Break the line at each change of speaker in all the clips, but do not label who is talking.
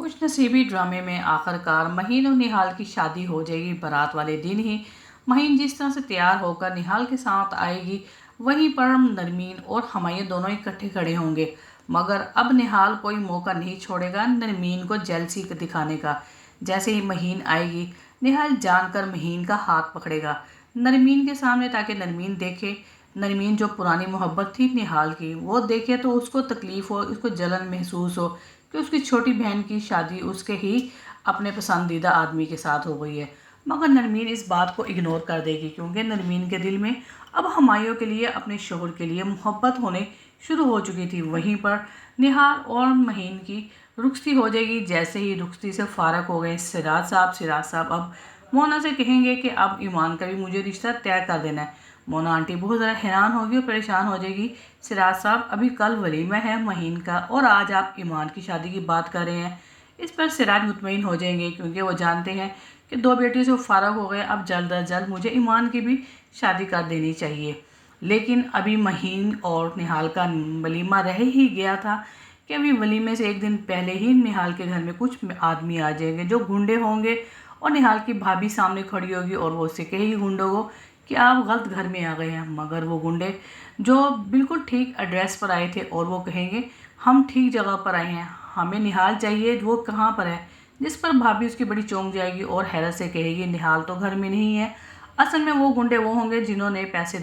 खुश नसीबी ड्रामे में आखिरकार महीन और निहाल की शादी हो जाएगी। बारात वाले दिन ही महीन जिस तरह से तैयार होकर निहाल के साथ आएगी, वहीं पर नरमीन और हमायूं दोनों इकट्ठे खड़े होंगे। मगर अब निहाल कोई मौका नहीं छोड़ेगा नरमीन को जेलसी दिखाने का। जैसे ही महीन आएगी, निहाल जानकर महीन का हाथ पकड़ेगा नरमीन के सामने, ताकि नरमीन देखे, नरमीन जो पुरानी मोहब्बत थी निहाल की वो देखे तो उसको तकलीफ़ हो, उसको जलन महसूस हो कि उसकी छोटी बहन की शादी उसके ही अपने पसंदीदा आदमी के साथ हो गई है। मगर नरमीन इस बात को इग्नोर कर देगी, क्योंकि नरमीन के दिल में अब हमायूं के लिए, अपने शोहर के लिए मोहब्बत होने शुरू हो चुकी थी। वहीं पर निहाल और महीन की रुखसती हो जाएगी। जैसे ही रुखसती से फारग हो गए सिराज साहब अब मोना से कहेंगे कि अब ईमान का भी मुझे रिश्ता तय कर देना है। मोना आंटी बहुत ज़्यादा हैरान होगी और परेशान हो जाएगी। सिराज साहब, अभी कल वलीमा है महीन का और आज आप ईमान की शादी की बात कर रहे हैं। इस पर सिराज मुतमईन हो जाएंगे, क्योंकि वो जानते हैं कि दो बेटियों से वो फारग हो गए, अब जल्द अज जल्द मुझे ईमान की भी शादी कर देनी चाहिए। लेकिन अभी महीन और निहाल का वलीमा रह ही गया था कि अभी वलीमे से एक दिन पहले ही निहाल के घर में कुछ आदमी आ जाएंगे जो गुंडे होंगे, और निहाल की भाभी सामने खड़ी होगी और वो उससे कहेगी गुंडों को कि आप गलत घर में आ गए हैं। मगर वो गुंडे जो बिल्कुल ठीक एड्रेस पर आए थे और वो कहेंगे हम ठीक जगह पर आए हैं, हमें निहाल चाहिए, वो कहाँ पर है। जिस पर भाभी उसकी बड़ी चौंक जाएगी और हैरत से कहेगी निहाल तो घर में नहीं है। असल में वो गुंडे वो होंगे जिन्होंने पैसे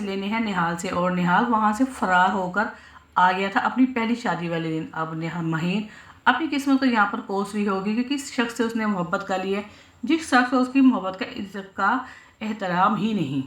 लेने हैं निहाल से, और निहाल वहाँ से फरार होकर आ गया था अपनी पहली शादी वाले दिन। अब महीन अपनी किस्मत को यहाँ पर कोस रही होगी कि किस शख्स से उसने मोहब्बत कर ली है, जिस शख्स को उसकी मोहब्बत का इज्जत का एहतराम ही नहीं।